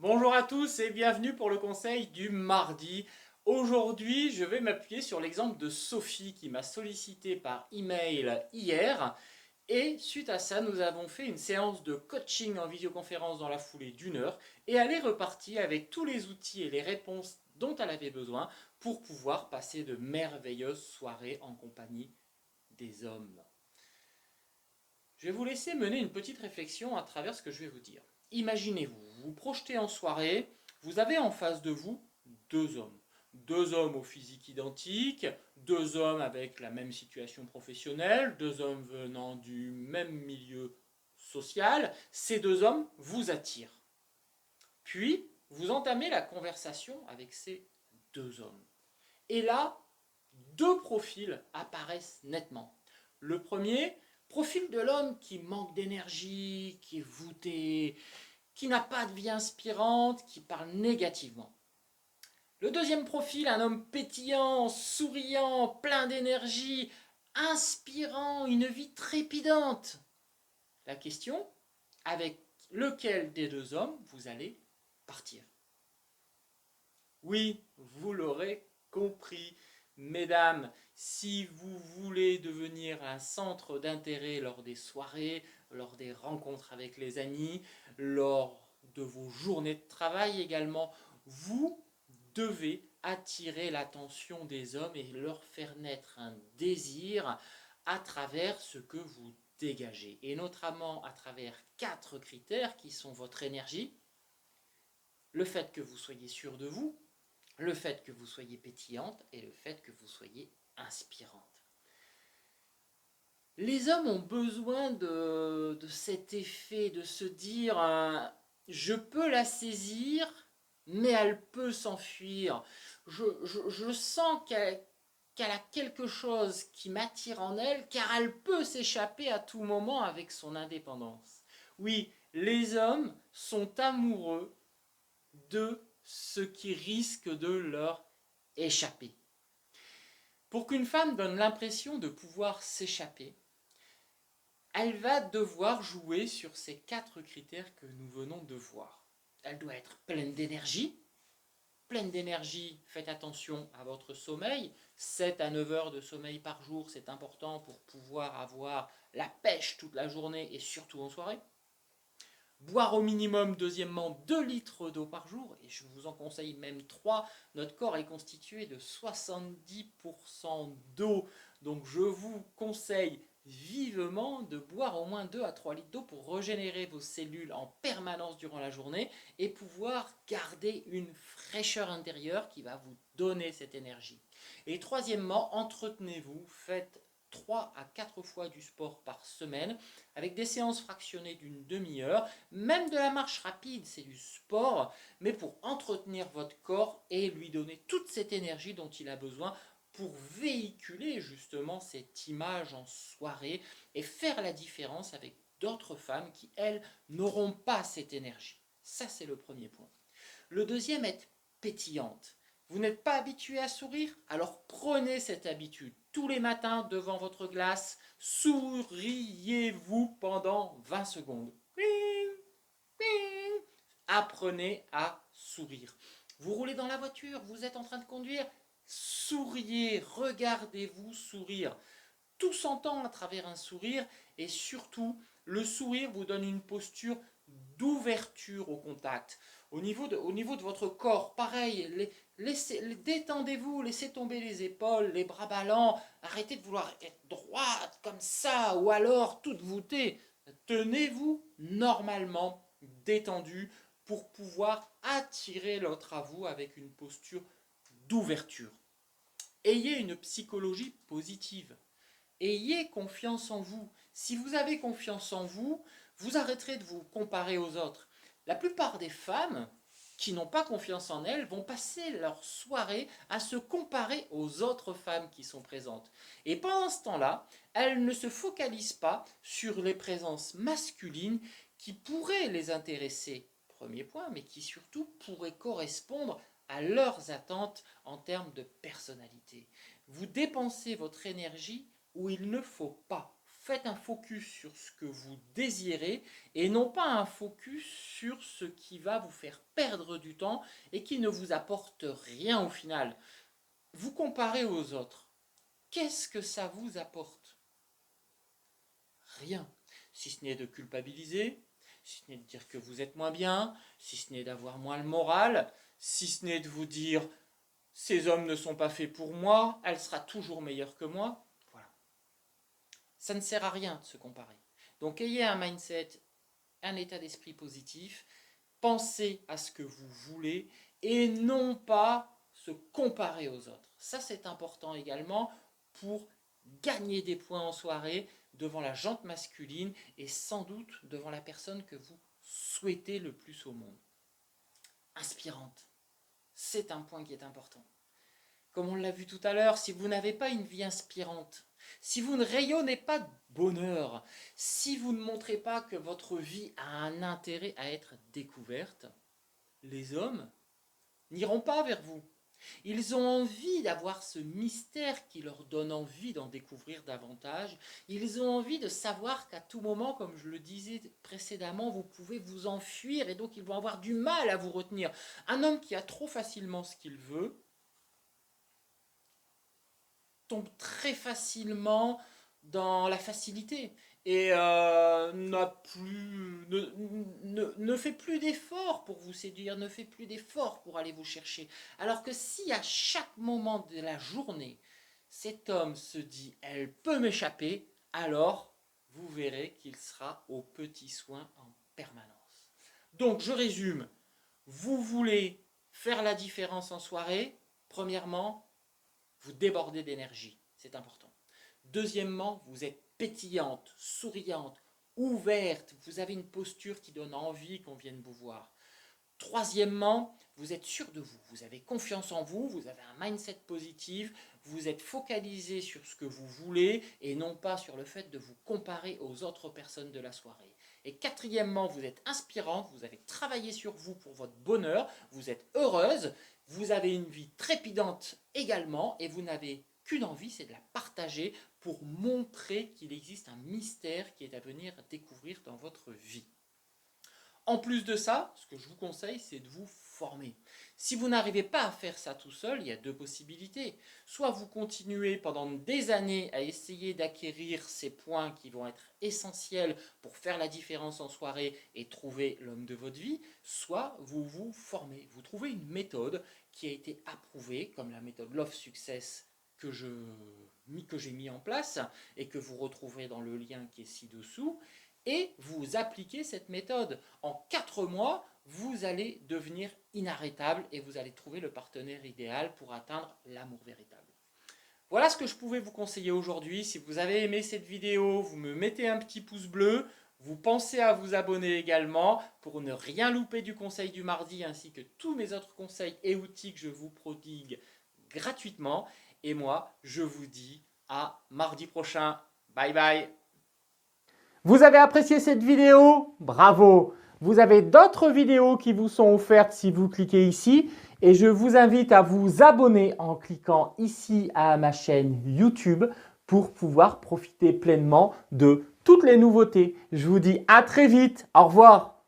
Bonjour à tous et bienvenue pour le conseil du mardi. Aujourd'hui, je vais m'appuyer sur l'exemple de Sophie qui m'a sollicité par email hier. Et suite à ça, nous avons fait une séance de coaching en visioconférence dans la foulée d'1 heure et elle est repartie avec tous les outils et les réponses dont elle avait besoin pour pouvoir passer de merveilleuses soirées en compagnie des hommes. Je vais vous laisser mener une petite réflexion à travers ce que je vais vous dire. Imaginez-vous, vous vous projetez en soirée, vous avez en face de vous deux hommes. Deux hommes au physique identique, deux hommes avec la même situation professionnelle, deux hommes venant du même milieu social. Ces deux hommes vous attirent. Puis, vous entamez la conversation avec ces deux hommes. Et là, deux profils apparaissent nettement. Le premier, profil de l'homme qui manque d'énergie, qui est voûté, qui n'a pas de vie inspirante, qui parle négativement. Le deuxième profil, un homme pétillant, souriant, plein d'énergie, inspirant, une vie trépidante. La question, avec lequel des deux hommes vous allez partir? Oui, vous l'aurez compris, mesdames, si vous voulez devenir un centre d'intérêt lors des soirées, lors des rencontres avec les amis, lors de vos journées de travail également, vous devez attirer l'attention des hommes et leur faire naître un désir à travers ce que vous dégagez. Et notamment à travers 4 critères qui sont votre énergie, le fait que vous soyez sûr de vous, le fait que vous soyez pétillante et le fait que vous soyez inspirante. Les hommes ont besoin de cet effet, de se dire je peux la saisir, mais elle peut s'enfuir. Je sens qu'elle a quelque chose qui m'attire en elle, car elle peut s'échapper à tout moment avec son indépendance. Oui, les hommes sont amoureux de ce qui risque de leur échapper. Pour qu'une femme donne l'impression de pouvoir s'échapper, elle va devoir jouer sur ces 4 critères que nous venons de voir. Elle doit être pleine d'énergie. Pleine d'énergie, faites attention à votre sommeil. 7 à 9 heures de sommeil par jour, c'est important pour pouvoir avoir la pêche toute la journée et surtout en soirée. Boire au minimum, deuxièmement, 2 litres d'eau par jour, et je vous en conseille même 3. Notre corps est constitué de 70% d'eau, donc je vous conseille vivement de boire au moins 2 à 3 litres d'eau pour régénérer vos cellules en permanence durant la journée et pouvoir garder une fraîcheur intérieure qui va vous donner cette énergie. Et troisièmement, entretenez-vous, faites 3 à 4 fois du sport par semaine, avec des séances fractionnées d'une demi-heure, même de la marche rapide, c'est du sport, mais pour entretenir votre corps et lui donner toute cette énergie dont il a besoin pour véhiculer justement cette image en soirée et faire la différence avec d'autres femmes qui, elles, n'auront pas cette énergie. Ça, c'est le premier point. Le deuxième est pétillante. Vous n'êtes pas habitué à sourire? Alors prenez cette habitude. Tous les matins, devant votre glace, souriez-vous pendant 20 secondes. Apprenez à sourire. Vous roulez dans la voiture, vous êtes en train de conduire, souriez, regardez-vous sourire. Tout s'entend à travers un sourire et surtout, le sourire vous donne une posture d'ouverture au contact. Au niveau de votre corps, pareil, détendez-vous, laissez tomber les épaules, les bras ballants, arrêtez de vouloir être droite comme ça, ou alors toute voûtée. Tenez-vous normalement détendu pour pouvoir attirer l'autre à vous avec une posture d'ouverture. Ayez une psychologie positive. Ayez confiance en vous. Si vous avez confiance en vous, vous arrêterez de vous comparer aux autres. La plupart des femmes qui n'ont pas confiance en elles vont passer leur soirée à se comparer aux autres femmes qui sont présentes. Et pendant ce temps-là, elles ne se focalisent pas sur les présences masculines qui pourraient les intéresser, premier point, mais qui surtout pourraient correspondre à leurs attentes en termes de personnalité. Vous dépensez votre énergie où il ne faut pas. faites un focus sur ce que vous désirez et non pas un focus sur ce qui va vous faire perdre du temps et qui ne vous apporte rien au final. Vous comparez aux autres. Qu'est-ce que ça vous apporte? Rien. Si ce n'est de culpabiliser, si ce n'est de dire que vous êtes moins bien, si ce n'est d'avoir moins le moral, si ce n'est de vous dire « ces hommes ne sont pas faits pour moi, elle sera toujours meilleure que moi ». Voilà. Ça ne sert à rien de se comparer. Donc ayez un mindset, un état d'esprit positif, pensez à ce que vous voulez et non pas se comparer aux autres. Ça c'est important également pour gagner des points en soirée devant la jante masculine et sans doute devant la personne que vous souhaitez le plus au monde. Inspirante, c'est un point qui est important. Comme on l'a vu tout à l'heure, si vous n'avez pas une vie inspirante, si vous ne rayonnez pas de bonheur, si vous ne montrez pas que votre vie a un intérêt à être découverte, les hommes n'iront pas vers vous. Ils ont envie d'avoir ce mystère qui leur donne envie d'en découvrir davantage. Ils ont envie de savoir qu'à tout moment, comme je le disais précédemment, vous pouvez vous enfuir et donc ils vont avoir du mal à vous retenir. Un homme qui a trop facilement ce qu'il veut tombe très facilement dans la facilité et ne fait plus d'efforts pour vous séduire, ne fait plus d'efforts pour aller vous chercher. Alors que si à chaque moment de la journée, cet homme se dit « elle peut m'échapper », alors vous verrez qu'il sera aux petits soins en permanence. Donc je résume, vous voulez faire la différence en soirée, premièrement, vous débordez d'énergie, c'est important. Deuxièmement, vous êtes pétillante, souriante, ouverte, vous avez une posture qui donne envie qu'on vienne vous voir. Troisièmement, vous êtes sûr de vous, vous avez confiance en vous, vous avez un mindset positif, vous êtes focalisé sur ce que vous voulez et non pas sur le fait de vous comparer aux autres personnes de la soirée. Et quatrièmement, vous êtes inspirante, vous avez travaillé sur vous pour votre bonheur, vous êtes heureuse, vous avez une vie trépidante également et vous n'avez qu'une envie, c'est de la partager pour montrer qu'il existe un mystère qui est à venir découvrir dans votre vie. En plus de ça, ce que je vous conseille, c'est de vous former. Si vous n'arrivez pas à faire ça tout seul, il y a deux possibilités. Soit vous continuez pendant des années à essayer d'acquérir ces points qui vont être essentiels pour faire la différence en soirée et trouver l'homme de votre vie, soit vous vous formez. Vous trouvez une méthode qui a été approuvée, comme la méthode Love Success que j'ai mis en place et que vous retrouverez dans le lien qui est ci-dessous. Et vous appliquez cette méthode. En 4 mois, vous allez devenir inarrêtable et vous allez trouver le partenaire idéal pour atteindre l'amour véritable. Voilà ce que je pouvais vous conseiller aujourd'hui. Si vous avez aimé cette vidéo, vous me mettez un petit pouce bleu. Vous pensez à vous abonner également pour ne rien louper du conseil du mardi ainsi que tous mes autres conseils et outils que je vous prodigue gratuitement. Et moi, je vous dis à mardi prochain. Bye bye. Vous avez apprécié cette vidéo? Bravo! Vous avez d'autres vidéos qui vous sont offertes si vous cliquez ici et je vous invite à vous abonner en cliquant ici à ma chaîne YouTube pour pouvoir profiter pleinement de toutes les nouveautés. Je vous dis à très vite. Au revoir!